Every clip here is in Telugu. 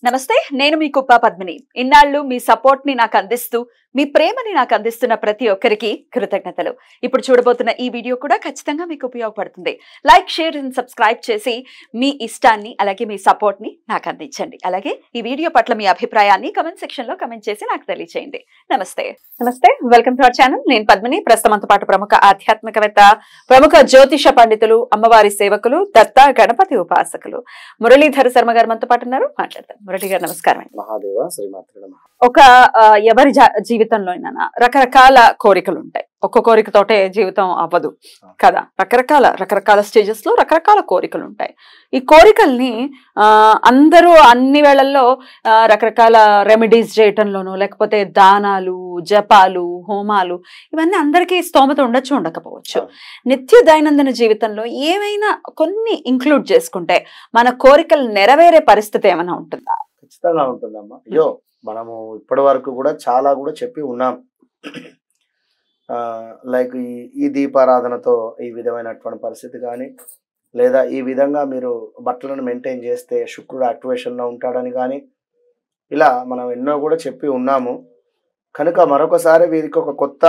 నమస్తే, నేను మీ కుప్ప పద్మిని. ఇన్నాళ్ళు మీ సపోర్ట్ ని నాకు అందిస్తూ, మీ ప్రేమని నాకు అందిస్తున్న ప్రతి ఒక్కరికి కృతజ్ఞతలు. ఇప్పుడు చూడబోతున్న ఈ వీడియో కూడా ఖచ్చితంగా మీకు ఉపయోగపడుతుంది. లైక్, షేర్ అండ్ సబ్స్క్రైబ్ చేసి మీ ఇష్టాన్ని అలాగే మీ సపోర్ట్ ని నాకు అందించండి. అలాగే ఈ వీడియో పట్ల మీ అభిప్రాయాన్ని కమెంట్ సెక్షన్ లో కమెంట్ చేసి నాకు తెలియజేయండి. నమస్తే. Welcome to our channel. నేను పద్మిని. ప్రస్తుతంతో పాటు ప్రముఖ ఆధ్యాత్మికవేత్త, ప్రముఖ జ్యోతిష పండితులు, అమ్మవారి సేవకులు, దత్త గణపతి ఉపాసకులు మురళీధర శర్మ గారు మనతో పాటు ఉన్నారు. మాట్లాడతారు. మురళి గారు నమస్కారం. మహాదేవ శ్రీమాత్రే నమః. ఒక ఎవరి జీవితంలో రకరకాల కోరికలు ఉంటాయి. ఒక్క కోరికతోటే జీవితం అవ్వదు కదా. రకరకాల స్టేజెస్ లో రకరకాల కోరికలు ఉంటాయి. ఈ కోరికల్ని అందరూ అన్ని వేళల్లో రకరకాల రెమెడీస్ చేయటంలోనూ, లేకపోతే దానాలు, జపాలు, హోమాలు, ఇవన్నీ అందరికీ స్తోమత ఉండొచ్చు, ఉండకపోవచ్చు. నిత్య దైనందిన జీవితంలో ఏమైనా కొన్ని ఇంక్లూడ్ చేసుకుంటే మన కోరికలు నెరవేరే పరిస్థితి ఏమైనా ఉంటుందా? ఖచ్చితంగా ఉంటుందమ్మా. అయ్యో, మనము ఇప్పటి వరకు కూడా చాలా కూడా చెప్పి ఉన్నాం. లైక్ ఈ దీపారాధనతో ఈ విధమైనటువంటి పరిస్థితి కానీ, లేదా ఈ విధంగా మీరు బట్టలను మెయింటైన్ చేస్తే శుక్రుడు యాక్టివేషన్లో ఉంటాడని కానీ, ఇలా మనం ఎన్నో కూడా చెప్పి ఉన్నాము. కనుక మరొకసారి వీరికి ఒక కొత్త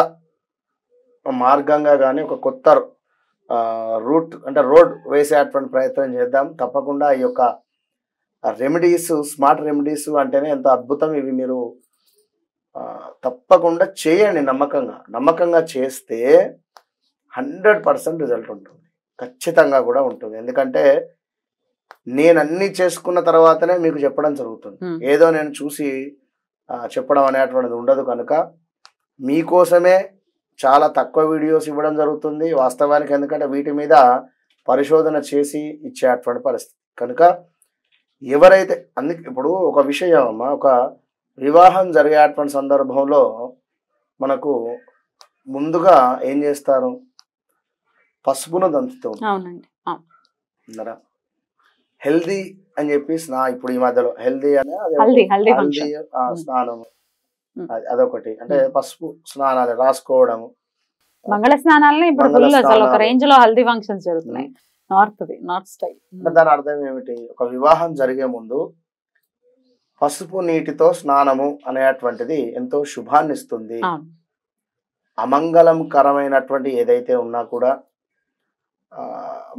మార్గంగా కానీ, ఒక కొత్త రూట్ అంటే రోడ్ వేసేటువంటి ప్రయత్నం చేద్దాం. తప్పకుండా ఈ యొక్క రెమెడీస్, స్మార్ట్ రెమెడీస్ అంటేనే ఎంతో అద్భుతం. ఇవి మీరు తప్పకుండా చేయండి. నమ్మకంగా చేస్తే 100% రిజల్ట్ ఉంటుంది. ఖచ్చితంగా కూడా ఉంటుంది. ఎందుకంటే నేను అన్ని చేసుకున్న తర్వాతనే మీకు చెప్పడం జరుగుతుంది. ఏదో నేను చూసి చెప్పడం అనేటువంటిది ఉండదు. కనుక మీకోసమే చాలా తక్కువ వీడియోస్ ఇవ్వడం జరుగుతుంది వాస్తవానికి. ఎందుకంటే వీటి మీద పరిశోధన చేసి ఇచ్చేటువంటి పరిస్థితి. కనుక ఎవరైతే అందుకే ఇప్పుడు ఒక విషయం అమ్మా, ఒక వివాహం జరిగేటువంటి సందర్భంలో మనకు ముందుగా ఏం చేస్తారు? పసుపును దంచుతూ ఉంటారు. హెల్దీ అని చెప్పి ఇప్పుడు ఈ మధ్యలో హెల్దీ అనే స్నానం అదొకటి. అంటే పసుపు స్నానాలు రాసుకోవడము, మంగళ స్నానాలని ఇప్పుడు ఒక రేంజ్ లో హల్దీ ఫంక్షన్స్ జరుగుతున్నాయి. North style. దాని అర్థం ఏమిటి? ఒక వివాహం జరిగే ముందు పసుపు నీటితో స్నానము అనేటువంటిది ఎంతో శుభాన్ని ఇస్తుంది. అమంగళకరమైనటువంటి ఏదైతే ఉన్నా కూడా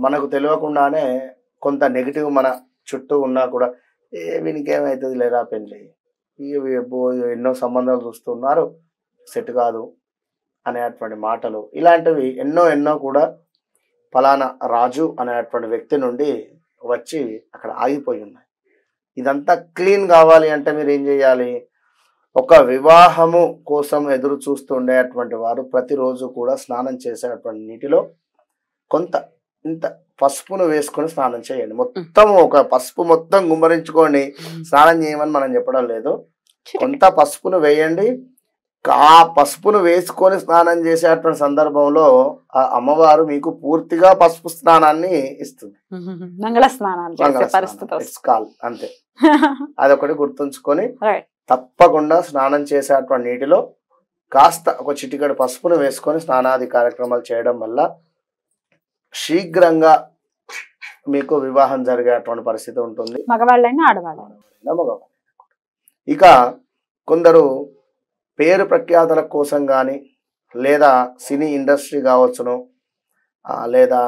మనకు తెలియకుండానే కొంత నెగిటివ్ మన చుట్టూ ఉన్నా కూడా వీనికి ఏమవుతుంది లేదా పెళ్ళి, ఎన్నో సంబంధాలు చూస్తున్నారు, సెట్ కాదు అనేటువంటి మాటలు, ఇలాంటివి ఎన్నో కూడా ఫలానా రాజు అనేటువంటి వ్యక్తి నుండి వచ్చి అక్కడ ఆగిపోయి ఉన్నాయి. ఇదంతా క్లీన్ కావాలి అంటే మీరు ఏం చేయాలి? ఒక వివాహము కోసం ఎదురు చూస్తుండేటువంటి వారు ప్రతిరోజు కూడా స్నానం చేసేటువంటి నీటిలో కొంత ఇంత పసుపును వేసుకొని స్నానం చేయండి. మొత్తం ఒక పసుపు మొత్తం గుమ్మరించుకొని స్నానం చేయమని మనం చెప్పడం లేదు. కొంత పసుపును వేయండి. ఆ పసుపును వేసుకొని స్నానం చేసేటువంటి సందర్భంలో ఆ అమ్మవారు మీకు పూర్తిగా పసుపు స్నానాన్ని ఇస్తుంది. మంగళ స్నానాలు అంతే. అదొకటి గుర్తుంచుకొని తప్పకుండా స్నానం చేసేటువంటి నీటిలో కాస్త ఒక చిటికెడు పసుపును వేసుకొని స్నానాది కార్యక్రమాలు చేయడం వల్ల శీఘ్రంగా మీకు వివాహం జరిగేటువంటి పరిస్థితి ఉంటుంది. మగవాళ్ళైనా ఆడవాళ్ళైనా. మగవాళ్ళు. ఇక కొందరు పేరు ప్రఖ్యాతల కోసం కానీ, లేదా సినీ ఇండస్ట్రీ కావచ్చును, లేదా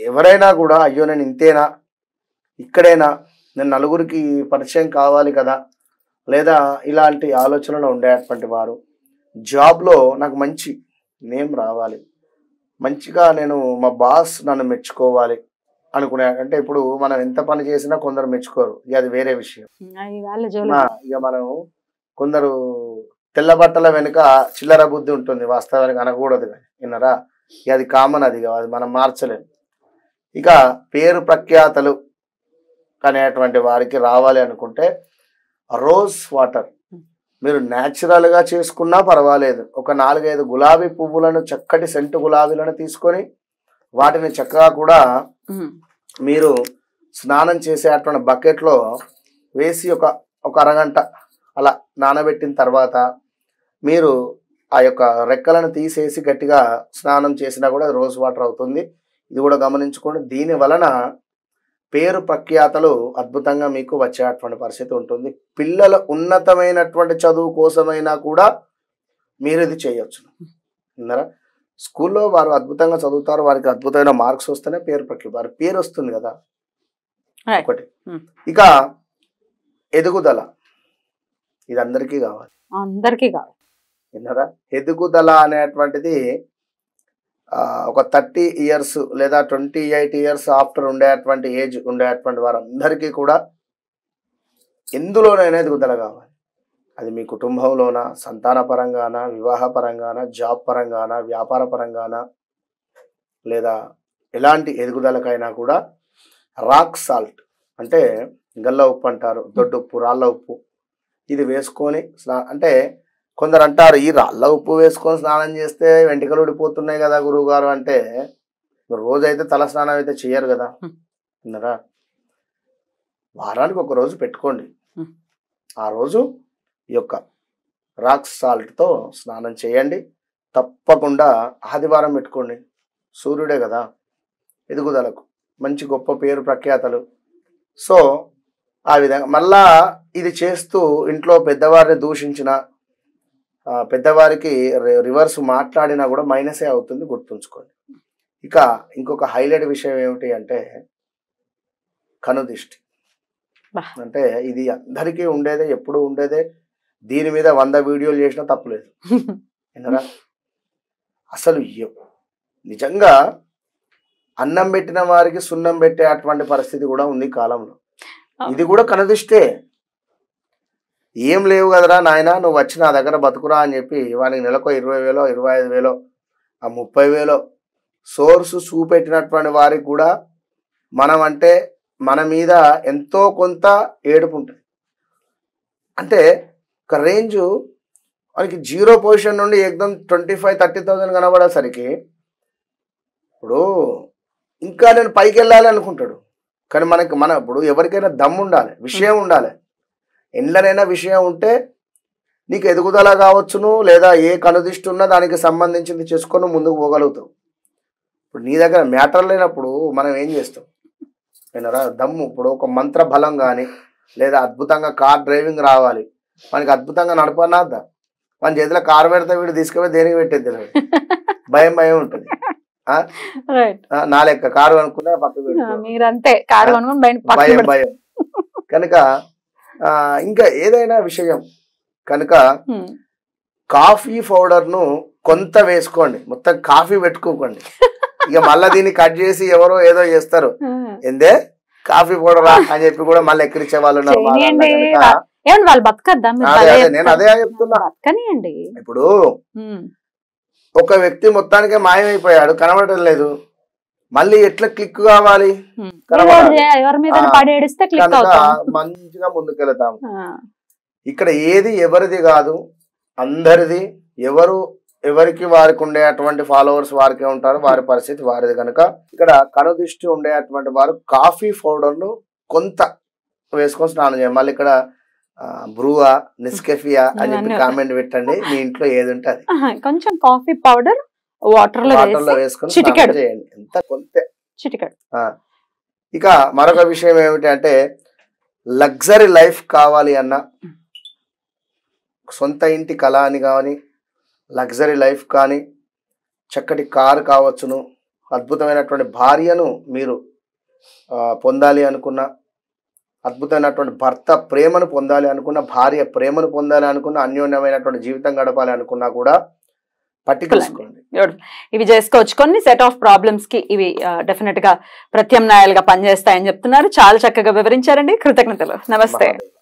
ఎవరైనా కూడా అయ్యో నేను ఇంతేనా, ఇక్కడేనా, నేను నలుగురికి పరిచయం కావాలి కదా, లేదా ఇలాంటి ఆలోచనలు ఉండేటువంటి వారు, జాబ్లో నాకు మంచి నేమ్ రావాలి, మంచిగా నేను మా బాస్ నన్ను మెచ్చుకోవాలి అనుకునే, అంటే ఇప్పుడు మనం ఎంత పని చేసినా కొందరు మెచ్చుకోరు, ఇక అది వేరే విషయం. ఇక మనం కొందరు తెల్ల బట్టల వెనుక చిల్లర బుద్ధి ఉంటుంది, వాస్తవానికి అనకూడదు కానీ విన్నారా, ఇక అది కామన్, అది మనం మార్చలేము. ఇక పేరు ప్రఖ్యాతలు అనేటువంటి వారికి రావాలి అనుకుంటే రోజ్ వాటర్ మీరు న్యాచురల్గా చేసుకున్నా పర్వాలేదు. ఒక 4-5 గులాబీ పువ్వులను, చక్కటి సెంటు గులాబీలను తీసుకొని వాటిని చక్కగా కూడా మీరు స్నానం చేసేటువంటి బకెట్లో వేసి ఒక అరగంట అలా నానబెట్టిన తర్వాత మీరు ఆ యొక్క రెక్కలను తీసేసి గట్టిగా స్నానం చేసినా కూడా రోజ్ వాటర్ అవుతుంది. ఇది కూడా గమనించుకోండి. దీని వలన పేరు ప్రఖ్యాతలు అద్భుతంగా మీకు వచ్చేటువంటి పరిస్థితి ఉంటుంది. పిల్లల ఉన్నతమైనటువంటి చదువు కోసమైనా కూడా మీరు ఇది చేయొచ్చు. విన్నారా? స్కూల్లో వారు అద్భుతంగా చదువుతారు, వారికి అద్భుతమైన మార్క్స్ వస్తేనే పేరు ప్రఖ్యాత, వారి పేరు వస్తుంది కదా ఒకటి. ఇక ఎదుగుదల, ఇది అందరికీ కావాలి. విన్నారా? ఎదుగుదల అనేటువంటిది ఒక 30 years లేదా 28 years ఆఫ్టర్ ఉండేటువంటి ఏజ్ ఉండేటువంటి వారందరికీ కూడా ఎందులోనైనా ఎదుగుదల కావాలి. అది మీ కుటుంబంలోనా, సంతాన పరంగానా, వివాహ పరంగానా, జాబ్ పరంగానా, వ్యాపార పరంగానా, లేదా ఎలాంటి ఎదుగుదలకైనా కూడా రాక్ సాల్ట్ అంటే గల్ల ఉప్పు అంటారు, దొడ్డు ఉప్పు, రాళ్ళ ఉప్పు, ఇది వేసుకొని అంటే కొందరు అంటారు ఈ రాళ్ళ ఉప్పు వేసుకొని స్నానం చేస్తే వెంట్రుకలు ఊడిపోతున్నాయి కదా గురువు గారు అంటే, రోజైతే తల స్నానం అయితే చేయరు కదా. విన్నారా? వారానికి ఒక రోజు పెట్టుకోండి. ఆ రోజు ఈ యొక్క రాక్ సాల్ట్తో స్నానం చేయండి. తప్పకుండా ఆదివారం పెట్టుకోండి. సూర్యుడే కదా ఎదుగుదలకు, మంచి గొప్ప పేరు ప్రఖ్యాతలు. సో ఆ విధంగా మళ్ళా ఇది చేస్తూ ఇంట్లో పెద్దవారిని దూషించిన, పెద్దవారికి రివర్స్ మాట్లాడినా కూడా మైనసే అవుతుంది, గుర్తుంచుకోండి. ఇక ఇంకొక హైలైట్ విషయం ఏమిటి అంటే కనుదిష్టి. అంటే ఇది అందరికీ ఉండేదే, ఎప్పుడు ఉండేదే. దీని మీద 100 వీడియోలు చేసినా తప్పులేదు. విన్నారా? అసలు నిజంగా అన్నం పెట్టిన వారికి సున్నం పెట్టే అటువంటి పరిస్థితి కూడా ఉంది కాలంలో. ఇది కూడా కనుదిష్టే. ఏం లేవు కదరా నాయన, నువ్వు వచ్చి నా దగ్గర బతుకురా అని చెప్పి వానికి నెలకు 20,000 25,000 30,000 సోర్సు చూపెట్టినటువంటి వారికి కూడా మనం అంటే మన మీద ఎంతో కొంత ఏడుపు ఉంటుంది. అంటే ఒక రేంజు మనకి 0 పొజిషన్ నుండి ఏకదం 25,000-30,000 కనబడేసరికి ఇప్పుడు ఇంకా నేను పైకి వెళ్ళాలి అనుకుంటాడు. కానీ మన ఇప్పుడు ఎవరికైనా దమ్ము ఉండాలి, విషయం ఉండాలి. ఎండ్లనైనా విషయం ఉంటే నీకు ఎదుగుదల కావచ్చును, లేదా ఏ కనుదిష్టి ఉన్నా దానికి సంబంధించింది చేసుకొని ముందుకు పోగలుగుతావు. ఇప్పుడు నీ దగ్గర మ్యాటర్ లేనప్పుడు మనం ఏం చేస్తాం? విన్నారా? దమ్ము, ఇప్పుడు ఒక మంత్ర బలం కానీ లేదా అద్భుతంగా కార్ డ్రైవింగ్ రావాలి, మనకి అద్భుతంగా నడపనాద్దా, మన చేతిలో కారు పెడితే వీడు తీసుకుపోయి దేనికి పెట్టేది భయం భయం ఉంటుంది. నా లెక్క కారు అనుకున్నా పక్కన భయం భయం కనుక ఇంకా ఏదైనా విషయం కనుక కాఫీ పౌడర్ను కొంత వేసుకోండి, మొత్తం కాఫీ పెట్టుకోకండి. ఇక మళ్ళీ దీన్ని కట్ చేసి ఎవరో ఏదో చేస్తారు, ఏందే కాఫీ పౌడర్ అని చెప్పి కూడా మళ్ళీ ఎక్కిరించే వాళ్ళు ఉన్నారు. నేను అదే చెప్తున్నా. ఇప్పుడు ఒక వ్యక్తి మొత్తానికే మాయమైపోయాడు, కనబడటం లేదు, మళ్ళీ ఎట్లా క్లిక్ కావాలి? మంచిగా ముందుకెళ్తాం. ఇక్కడ ఏది ఎవరిది కాదు, అందరిది. ఎవరికి వారికి ఉండేటువంటి ఫాలోవర్స్ వారికే ఉంటారు, వారి పరిస్థితి వారిది. కనుక ఇక్కడ కనుదిష్టి ఉండేటువంటి వారు కాఫీ పౌడర్ను కొంత వేసుకొని స్నానం చేయాలి. మళ్ళీ ఇక్కడ బ్రూవా, నెస్కెఫియా అని చెప్పి కామెంట్ పెట్టండి. మీ ఇంట్లో ఏది ఉంటే అది కొంచెం కాఫీ పౌడర్ వాటర్ లో వేసుకొని స్నానం చేయండి, ఎంత కొంత చిటికెడు. ఇక మరొక విషయం ఏమిటి అంటే లగ్జరీ లైఫ్ కావాలి అన్న, సొంత ఇంటి కళ అని కానీ, లగ్జరీ లైఫ్ కానీ, చక్కటి కారు కావచ్చును, అద్భుతమైనటువంటి భార్యను మీరు పొందాలి అనుకున్న, అద్భుతమైనటువంటి భర్త ప్రేమను పొందాలి అనుకున్న, భార్య ప్రేమను పొందాలి అనుకున్న, అన్యోన్యమైనటువంటి జీవితం గడపాలి అనుకున్నా కూడా పట్టికోండి. ఇవి చేసుకోవచ్చు. కొన్ని సెట్ ఆఫ్ ప్రాబ్లమ్స్ కి ఇవి డెఫినెట్ గా ప్రత్యామ్నాయాలుగా పనిచేస్తాయని చెప్తున్నారు. చాలా చక్కగా వివరించారండి. కృతజ్ఞతలు. నమస్తే.